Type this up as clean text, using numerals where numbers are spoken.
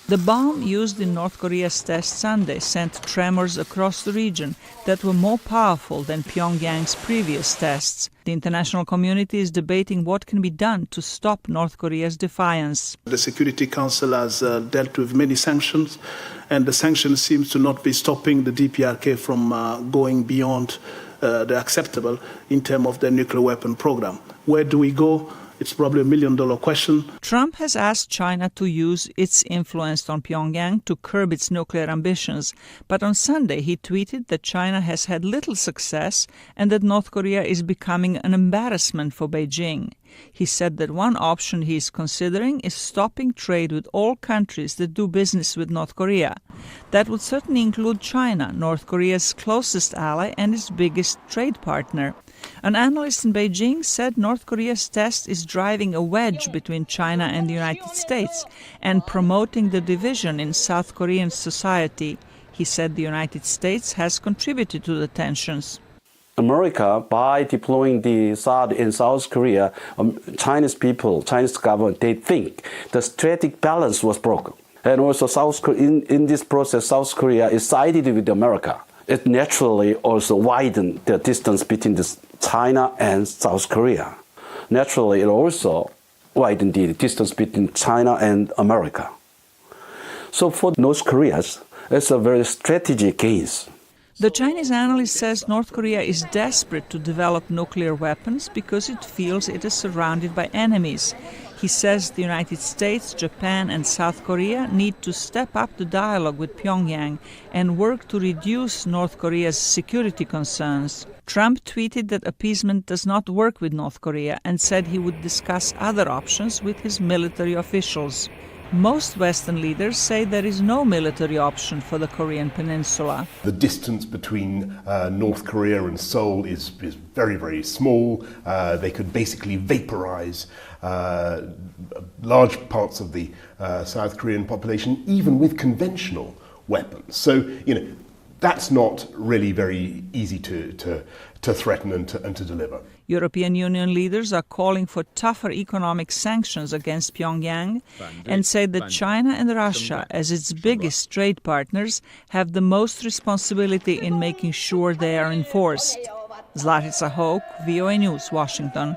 The bomb used in North Korea's test Sunday sent tremors across the region that were more powerful than Pyongyang's previous tests. The international community is debating what can be done to stop North Korea's defiance. The Security Council has dealt with many sanctions, and the sanctions seems to not be stopping the DPRK from going beyond the acceptable in terms of their nuclear weapon program. Where do we go? It's probably $1 million question. Trump has asked China to use its influence on Pyongyang to curb its nuclear ambitions. But on Sunday, he tweeted that China has had little success and that North Korea is becoming an embarrassment for Beijing. He said that one option he is considering is stopping trade with all countries that do business with North Korea. That would certainly include China, North Korea's closest ally and its biggest trade partner. An analyst in Beijing said North Korea's test is driving a wedge between China and the United States and promoting the division in South Korean society. He said the United States has contributed to the tensions. America, by deploying the THAAD in South Korea, Chinese people, Chinese government, they think the strategic balance was broken. And also in this process, South Korea is sided with America. It naturally also widened the distance between China and South Korea. Naturally, it also widened the distance between China and America. So for North Korea, it's a very strategic case. The Chinese analyst says North Korea is desperate to develop nuclear weapons because it feels it is surrounded by enemies. He says the United States, Japan and South Korea need to step up the dialogue with Pyongyang and work to reduce North Korea's security concerns. Trump tweeted that appeasement does not work with North Korea and said he would discuss other options with his military officials. Most Western leaders say there is no military option for the Korean peninsula. The distance between North Korea and Seoul is very, very small. They could basically vaporize large parts of the South Korean population, even with conventional weapons. So, that's not really very easy to threaten and to deliver. European Union leaders are calling for tougher economic sanctions against Pyongyang and say that China and Russia, as its biggest trade partners, have the most responsibility in making sure they are enforced. Zlatica, Hoke, VOA News, Washington.